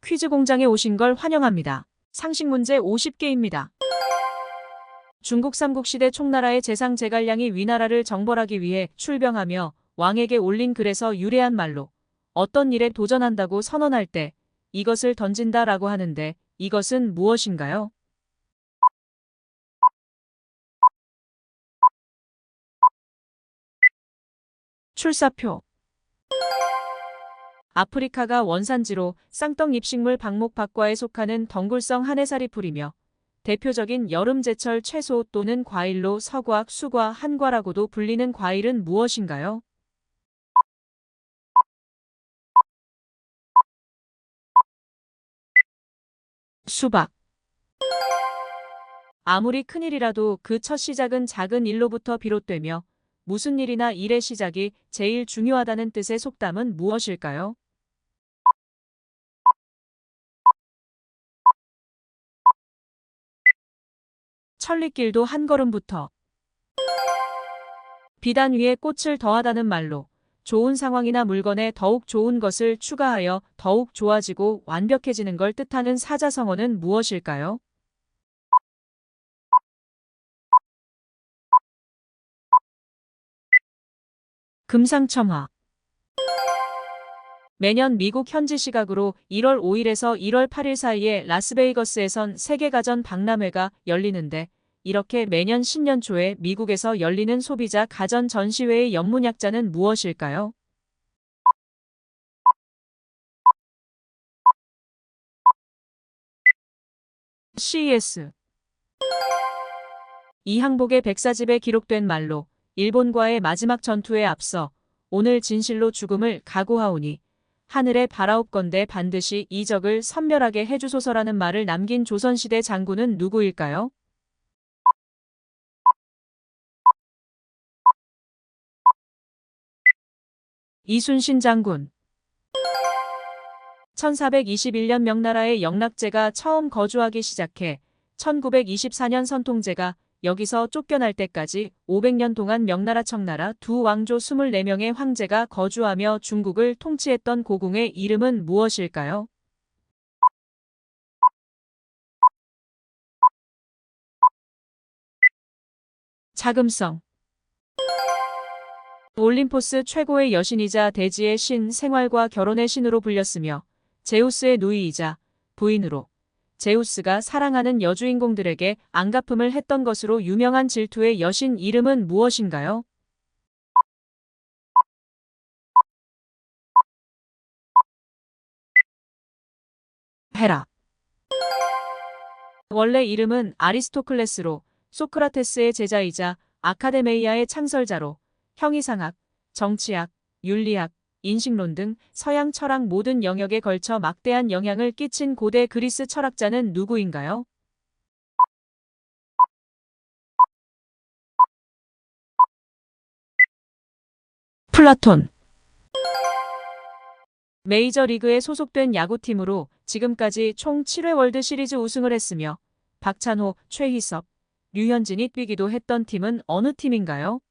퀴즈 공장에 오신 걸 환영합니다. 상식 문제 50개입니다. 중국 삼국시대 총나라의 재상 제갈량이 위나라를 정벌하기 위해 출병하며 왕에게 올린 글에서 유래한 말로 어떤 일에 도전한다고 선언할 때 이것을 던진다라고 하는데 이것은 무엇인가요? 출사표. 아프리카가 원산지로 쌍떡 잎식물 방목박과에 속하는 덩굴성 한해살이 풀이며 대표적인 여름 제철 채소 또는 과일로 서과, 수과, 한과라고도 불리는 과일은 무엇인가요? 수박. 아무리 큰일이라도 그 첫 시작은 작은 일로부터 비롯되며 무슨 일이나 일의 시작이 제일 중요하다는 뜻의 속담은 무엇일까요? 천리길도 한 걸음부터. 비단 위에 꽃을 더하다는 말로 좋은 상황이나 물건에 더욱 좋은 것을 추가하여 더욱 좋아지고 완벽해지는 걸 뜻하는 사자성어는 무엇일까요? 금상첨화. 매년 미국 현지 시각으로 1월 5일에서 1월 8일 사이에 라스베이거스에선 세계가전 박람회가 열리는데 이렇게 매년 신년 초에 미국에서 열리는 소비자 가전 전시회의 영문약자는 무엇일까요? CES. 이 항복의 백사집에 기록된 말로 일본과의 마지막 전투에 앞서 오늘 진실로 죽음을 각오하오니 하늘에 바라옵건대 반드시 이 적을 섬멸하게 해주소서라는 말을 남긴 조선시대 장군은 누구일까요? 이순신 장군. 1421년 명나라의 영락제가 처음 거주하기 시작해 1924년 선통제가 여기서 쫓겨날 때까지 500년 동안 명나라 청나라 두 왕조 24명의 황제가 거주하며 중국을 통치했던 고궁의 이름은 무엇일까요? 자금성. 올림포스 최고의 여신이자 대지의 신 생활과 결혼의 신으로 불렸으며 제우스의 누이이자 부인으로 제우스가 사랑하는 여주인공들에게 안갚음을 했던 것으로 유명한 질투의 여신 이름은 무엇인가요? 헤라. 원래 이름은 아리스토클레스로 소크라테스의 제자이자 아카데메이아의 창설자로 형이상학, 정치학, 윤리학, 인식론 등 서양 철학 모든 영역에 걸쳐 막대한 영향을 끼친 고대 그리스 철학자는 누구인가요? 플라톤. 메이저리그에 소속된 야구팀으로 지금까지 총 7회 월드 시리즈 우승을 했으며 박찬호, 최희섭, 류현진이 뛰기도 했던 팀은 어느 팀인가요?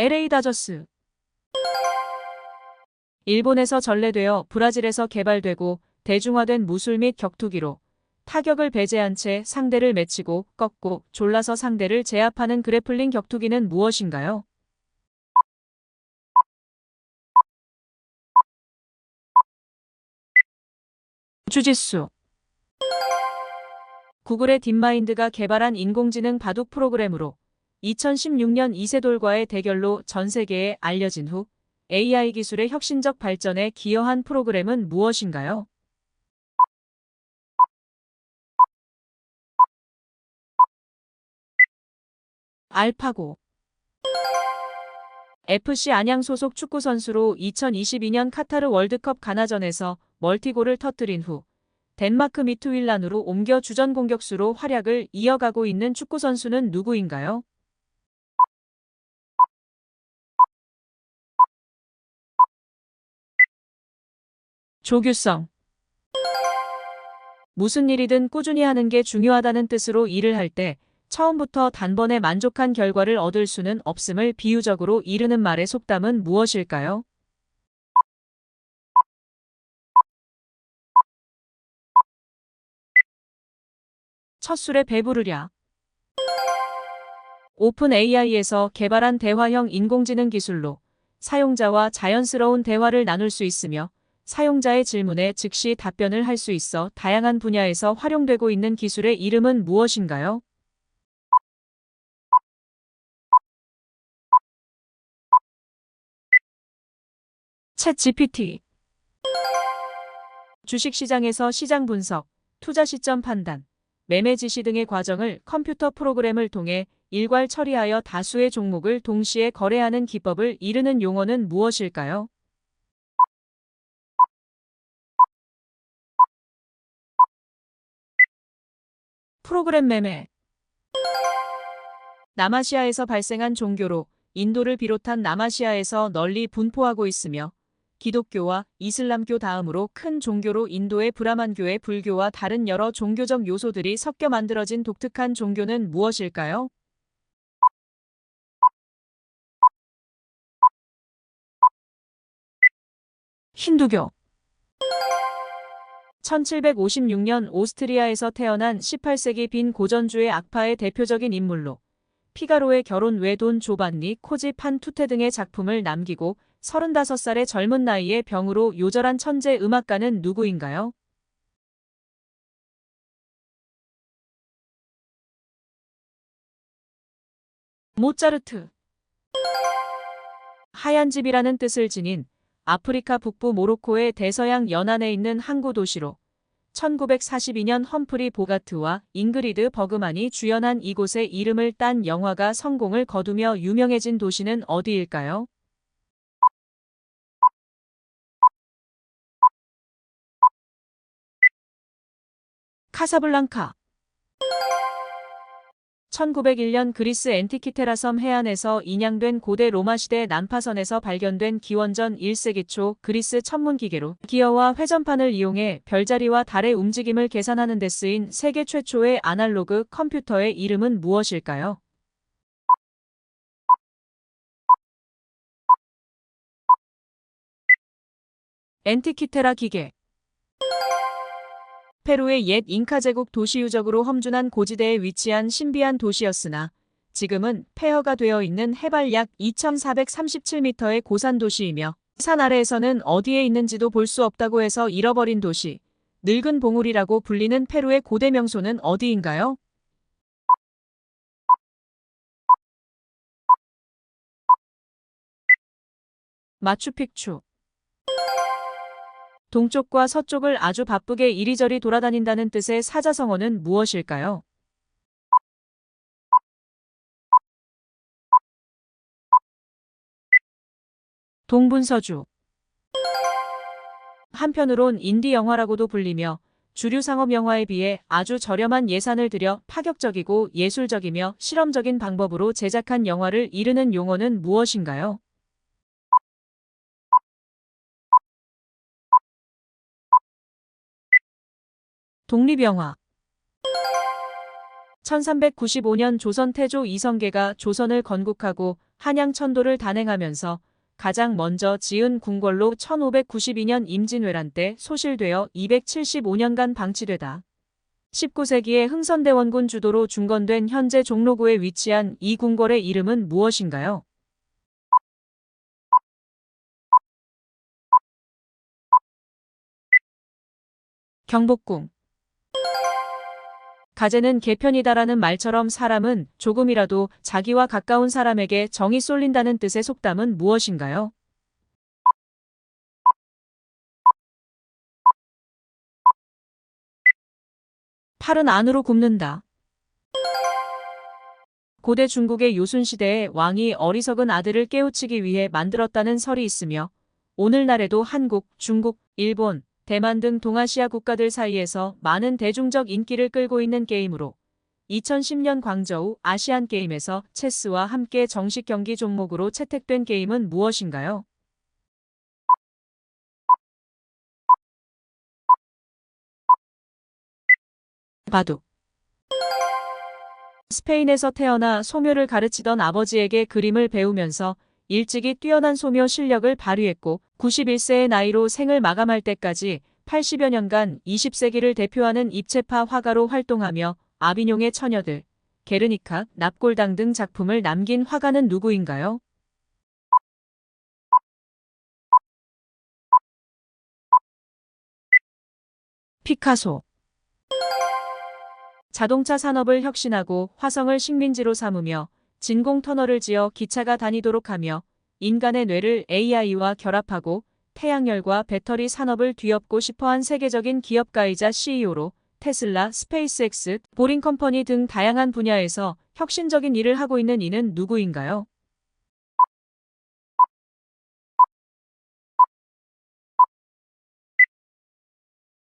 LA 다저스. 일본에서 전래되어 브라질에서 개발되고 대중화된 무술 및 격투기로 타격을 배제한 채 상대를 맺히고 꺾고 졸라서 상대를 제압하는 그래플링 격투기는 무엇인가요? 주짓수. 구글의 딥마인드가 개발한 인공지능 바둑 프로그램으로 2016년 이세돌과의 대결로 전 세계에 알려진 후 AI 기술의 혁신적 발전에 기여한 프로그램은 무엇인가요? 알파고. FC 안양 소속 축구 선수로 2022년 카타르 월드컵 가나전에서 멀티골을 터뜨린 후 덴마크 미투윌란으로 옮겨 주전 공격수로 활약을 이어가고 있는 축구 선수는 누구인가요? 조규성. 무슨 일이든 꾸준히 하는 게 중요하다는 뜻으로 일을 할 때 처음부터 단번에 만족한 결과를 얻을 수는 없음을 비유적으로 이르는 말의 속담은 무엇일까요? 첫 술에 배부르랴. 오픈 AI에서 개발한 대화형 인공지능 기술로 사용자와 자연스러운 대화를 나눌 수 있으며 사용자의 질문에 즉시 답변을 할 수 있어 다양한 분야에서 활용되고 있는 기술의 이름은 무엇인가요? 챗 GPT. 주식시장에서 시장 분석, 투자 시점 판단, 매매 지시 등의 과정을 컴퓨터 프로그램을 통해 일괄 처리하여 다수의 종목을 동시에 거래하는 기법을 이르는 용어는 무엇일까요? 프로그램 매매. 남아시아에서 발생한 종교로 인도를 비롯한 남아시아에서 널리 분포하고 있으며 기독교와 이슬람교 다음으로 큰 종교로 인도의 브라만교의 불교와 다른 여러 종교적 요소들이 섞여 만들어진 독특한 종교는 무엇일까요? 힌두교. 1756년 오스트리아에서 태어난 18세기 빈 고전주의 악파의 대표적인 인물로 피가로의 결혼 외 돈 조반니 코지 판 투테 등의 작품을 남기고 35살의 젊은 나이에 병으로 요절한 천재 음악가는 누구인가요? 모차르트. 하얀 집이라는 뜻을 지닌 아프리카 북부 모로코의 대서양 연안에 있는 항구 도시로 1942년 험프리 보가트와 잉그리드 버그만이 주연한 이곳의 이름을 딴 영화가 성공을 거두며 유명해진 도시는 어디일까요? 카사블랑카. 1901년 그리스 앤티키테라 섬 해안에서 인양된 고대 로마 시대 난파선에서 발견된 기원전 1세기 초 그리스 천문 기계로 기어와 회전판을 이용해 별자리와 달의 움직임을 계산하는 데 쓰인 세계 최초의 아날로그 컴퓨터의 이름은 무엇일까요? 앤티키테라 기계. 페루의 옛 잉카 제국 도시 유적으로 험준한 고지대에 위치한 신비한 도시였으나 지금은 폐허가 되어 있는 해발 약 2437m의 고산 도시이며 산 아래에서는 어디에 있는지도 볼 수 없다고 해서 잃어버린 도시, 늙은 봉우리라고 불리는 페루의 고대 명소는 어디인가요? 마추픽추. 동쪽과 서쪽을 아주 바쁘게 이리저리 돌아다닌다는 뜻의 사자성어는 무엇일까요? 동분서주. 한편으론 인디 영화라고도 불리며 주류 상업 영화에 비해 아주 저렴한 예산을 들여 파격적이고 예술적이며 실험적인 방법으로 제작한 영화를 이르는 용어는 무엇인가요? 독립영화. 1395년 조선 태조 이성계가 조선을 건국하고 한양 천도를 단행하면서 가장 먼저 지은 궁궐로 1592년 임진왜란 때 소실되어 275년간 방치되다. 19세기에 흥선대원군 주도로 중건된 현재 종로구에 위치한 이 궁궐의 이름은 무엇인가요? 경복궁. 가재는 개편이다라는 말처럼 사람은 조금이라도 자기와 가까운 사람에게 정이 쏠린다는 뜻의 속담은 무엇인가요? 팔은 안으로 굽는다. 고대 중국의 요순시대에 왕이 어리석은 아들을 깨우치기 위해 만들었다는 설이 있으며 오늘날에도 한국, 중국, 일본, 대만 등 동아시아 국가들 사이에서 많은 대중적 인기를 끌고 있는 게임으로 2010년 광저우 아시안게임에서 체스와 함께 정식 경기 종목으로 채택된 게임은 무엇인가요? 바둑. 스페인에서 태어나 소묘를 가르치던 아버지에게 그림을 배우면서 일찍이 뛰어난 소묘 실력을 발휘했고 91세의 나이로 생을 마감할 때까지 80여 년간 20세기를 대표하는 입체파 화가로 활동하며 아비뇽의 처녀들, 게르니카, 납골당 등 작품을 남긴 화가는 누구인가요? 피카소. 자동차 산업을 혁신하고 화성을 식민지로 삼으며 진공 터널을 지어 기차가 다니도록 하며 인간의 뇌를 AI와 결합하고 태양열과 배터리 산업을 뒤엎고 싶어한 세계적인 기업가이자 CEO로 테슬라, 스페이스X, 보링컴퍼니 등 다양한 분야에서 혁신적인 일을 하고 있는 이는 누구인가요?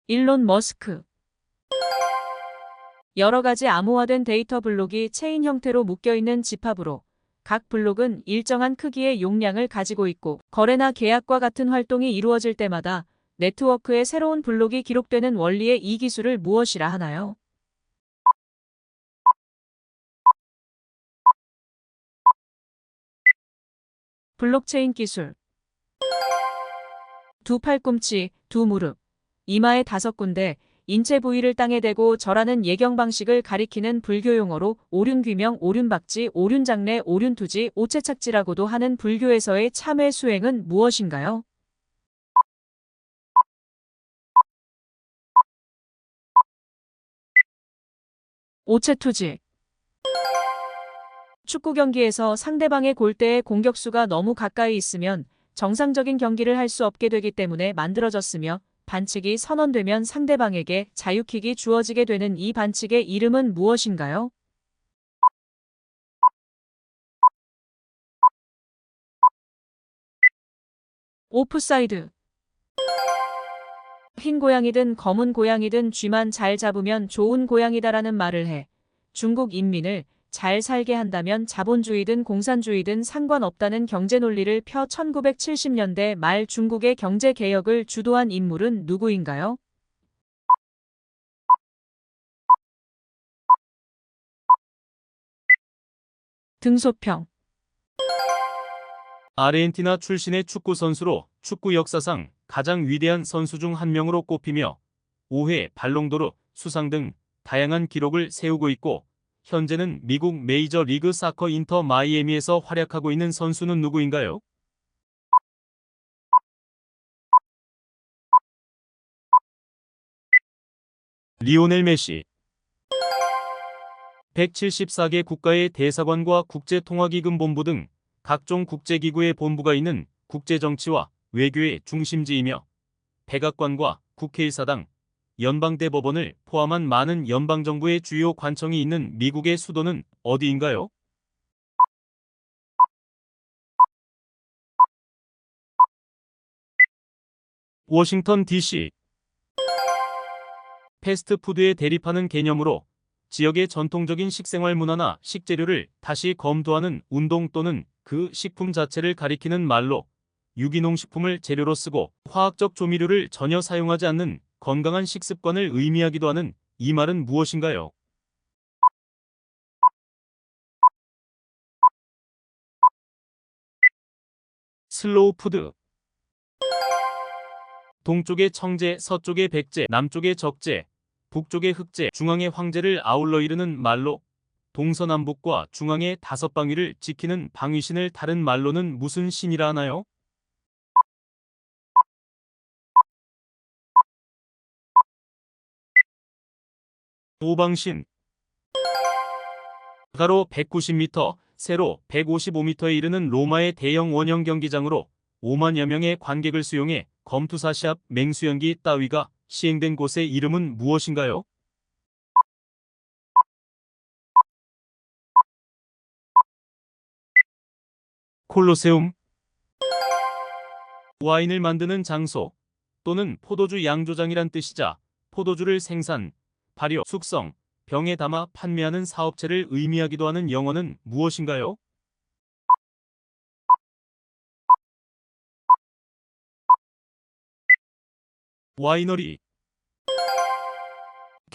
일론 머스크. 여러 가지 암호화된 데이터 블록이 체인 형태로 묶여있는 집합으로 각 블록은 일정한 크기의 용량을 가지고 있고 거래나 계약과 같은 활동이 이루어질 때마다 네트워크에 새로운 블록이 기록되는 원리의 이 기술을 무엇이라 하나요? 블록체인 기술. 두 팔꿈치, 두 무릎, 이마에 5군데, 인체 부위를 땅에 대고 절하는 예경 방식을 가리키는 불교 용어로 오륜귀명, 오륜박지, 오륜장례, 오륜투지, 오체착지라고도 하는 불교에서의 참회 수행은 무엇인가요? 오체투지. 축구 경기에서 상대방의 골대에 공격수가 너무 가까이 있으면 정상적인 경기를 할 수 없게 되기 때문에 만들어졌으며 반칙이 선언되면 상대방에게 자유킥이 주어지게 되는 이 반칙의 이름은 무엇인가요? 오프사이드. 흰 고양이든 검은 고양이든 쥐만 잘 잡으면 좋은 고양이다라는 말을 해 중국 인민을 잘 살게 한다면 자본주의든 공산주의든 상관없다는 경제 논리를 펴 1970년대 말 중국의 경제 개혁을 주도한 인물은 누구인가요? 등소평. 아르헨티나 출신의 축구 선수로 축구 역사상 가장 위대한 선수 중 한 명으로 꼽히며 5회 발롱도르 수상 등 다양한 기록을 세우고 있고 현재는 미국 메이저 리그 사커 인터 마이애미에서 활약하고 있는 선수는 누구인가요? 리오넬 메시. 174개 국가의 대사관과 국제통화기금 본부 등 각종 국제기구의 본부가 있는 국제정치와 외교의 중심지이며 백악관과 국회의사당, 연방대법원을 포함한 많은 연방정부의 주요 관청이 있는 미국의 수도는 어디인가요? 워싱턴 DC. 패스트푸드에 대립하는 개념으로 지역의 전통적인 식생활 문화나 식재료를 다시 검토하는 운동 또는 그 식품 자체를 가리키는 말로 유기농 식품을 재료로 쓰고 화학적 조미료를 전혀 사용하지 않는 건강한 식습관을 의미하기도 하는 이 말은 무엇인가요? 슬로우 푸드. 동쪽의 청제, 서쪽의 백제, 남쪽의 적제, 북쪽의 흑제, 중앙의 황제를 아울러 이르는 말로 동서남북과 중앙의 5방위를 지키는 방위신을 다른 말로는 무슨 신이라 하나요? 오방신. 가로 190m, 세로 155m에 이르는 로마의 대형 원형 경기장으로 5만여 명의 관객을 수용해 검투사 시합, 맹수연기 따위가 시행된 곳의 이름은 무엇인가요? 콜로세움. 와인을 만드는 장소 또는 포도주 양조장이란 뜻이자 포도주를 생산, 발효, 숙성, 병에 담아 판매하는 사업체를 의미하기도 하는 영어는 무엇인가요? 와이너리.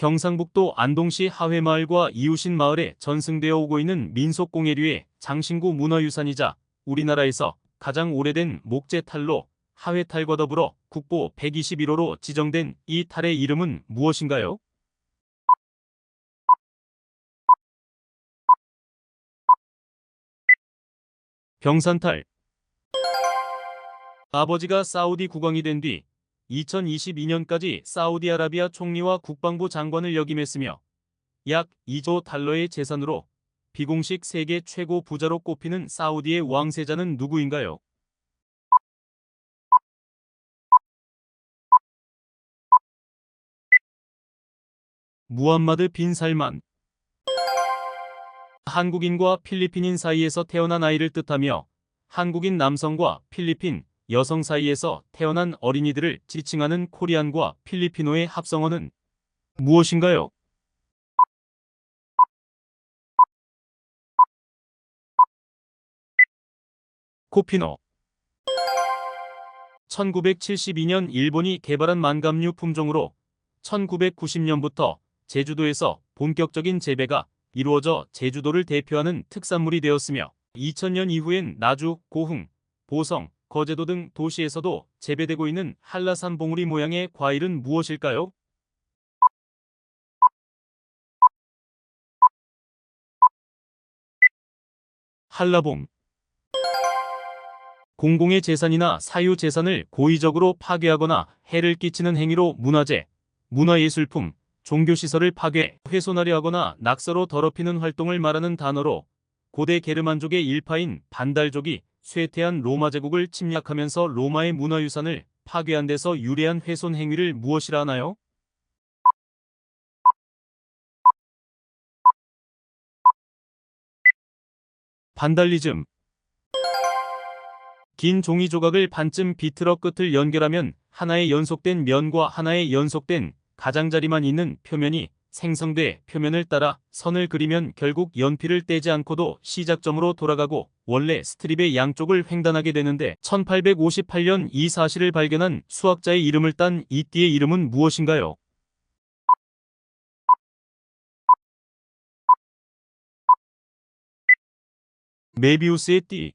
경상북도 안동시 하회마을과 이웃인 마을에 전승되어 오고 있는 민속공예류의 장신구 문화유산이자 우리나라에서 가장 오래된 목재탈로 하회탈과 더불어 국보 121호로 지정된 이 탈의 이름은 무엇인가요? 병산탈. 아버지가 사우디 국왕이 된 뒤 2022년까지 사우디아라비아 총리와 국방부 장관을 역임했으며 약 2조 달러의 재산으로 비공식 세계 최고 부자로 꼽히는 사우디의 왕세자는 누구인가요? 무함마드 빈 살만. 한국인과 필리핀인 사이에서 태어난 아이를 뜻하며 한국인 남성과 필리핀 여성 사이에서 태어난 어린이들을 지칭하는 코리안과 필리피노의 합성어는 무엇인가요? 코피노. 1972년 일본이 개발한 만감류 품종으로 1990년부터 제주도에서 본격적인 재배가 이루어져 제주도를 대표하는 특산물이 되었으며 2000년 이후엔 나주, 고흥, 보성, 거제도 등 도시에서도 재배되고 있는 한라산 봉우리 모양의 과일은 무엇일까요? 한라봉. 공공의 재산이나 사유 재산을 고의적으로 파괴하거나 해를 끼치는 행위로 문화재, 문화예술품, 종교시설을 파괴, 훼손하려 하거나 낙서로 더럽히는 활동을 말하는 단어로 고대 게르만족의 일파인 반달족이 쇠퇴한 로마 제국을 침략하면서 로마의 문화유산을 파괴한 데서 유래한 훼손 행위를 무엇이라 하나요? 반달리즘. 긴 종이 조각을 반쯤 비틀어 끝을 연결하면 하나의 연속된 면과 하나의 연속된 가장자리만 있는 표면이 생성돼 표면을 따라 선을 그리면 결국 연필을 떼지 않고도 시작점으로 돌아가고 원래 스트립의 양쪽을 횡단하게 되는데 1858년 이 사실을 발견한 수학자의 이름을 딴 이 띠의 이름은 무엇인가요? 메비우스의 띠.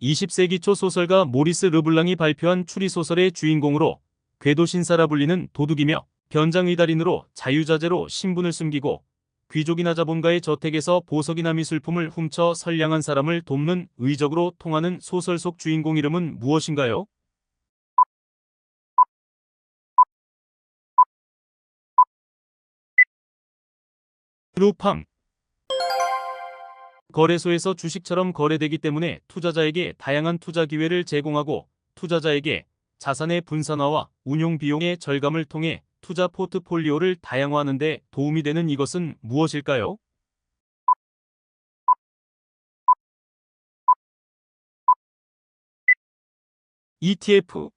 20세기 초 소설가 모리스 르블랑이 발표한 추리소설의 주인공으로 궤도신사라 불리는 도둑이며 변장의달인으로 자유자재로 신분을 숨기고 귀족이나 자본가의 저택에서 보석이나 미술품을 훔쳐 선량한 사람을 돕는 의적으로 통하는 소설 속 주인공 이름은 무엇인가요? 루팡. 거래소에서 주식처럼 거래되기 때문에 투자자에게 다양한 투자 기회를 제공하고 투자자에게 자산의 분산화와 운용 비용의 절감을 통해 투자 포트폴리오를 다양화하는 데 도움이 되는 이것은 무엇일까요? ETF.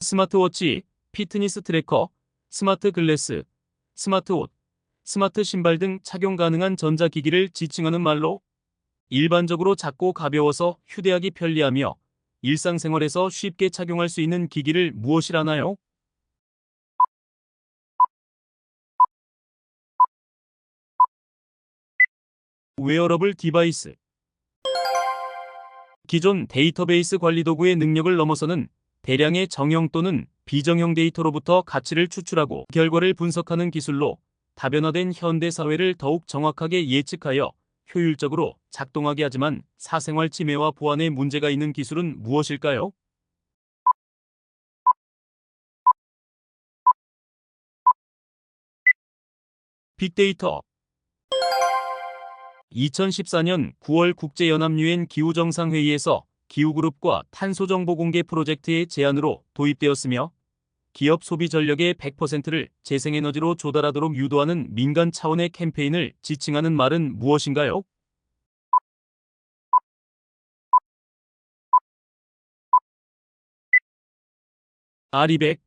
스마트워치, 피트니스 트래커, 스마트 글래스, 스마트옷, 스마트 신발 등 착용 가능한 전자기기를 지칭하는 말로 일반적으로 작고 가벼워서 휴대하기 편리하며 일상생활에서 쉽게 착용할 수 있는 기기를 무엇이라 하나요? 웨어러블 디바이스. 기존 데이터베이스 관리 도구의 능력을 넘어서는 대량의 정형 또는 비정형 데이터로부터 가치를 추출하고 결과를 분석하는 기술로 다변화된 현대 사회를 더욱 정확하게 예측하여 효율적으로 작동하게 하지만 사생활 침해와 보안에 문제가 있는 기술은 무엇일까요? 빅데이터. 2014년 9월 국제연합 기후정상회의에서 기후그룹과 탄소정보공개 프로젝트의 제안으로 도입되었으며 기업 소비 전력의 100%를 재생에너지로 조달하도록 유도하는 민간 차원의 캠페인을 지칭하는 말은 무엇인가요? 아리백.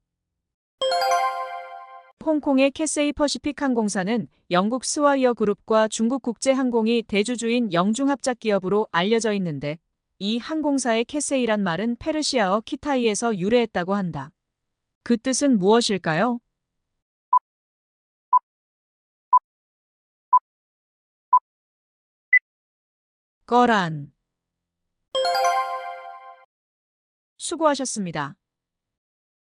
홍콩의 캐세이 퍼시픽 항공사는 영국 스와이어 그룹과 중국 국제항공이 대주주인 영중합작 기업으로 알려져 있는데 이 항공사의 캐세이란 말은 페르시아어 키타이에서 유래했다고 한다. 그 뜻은 무엇일까요? 거란. 수고하셨습니다.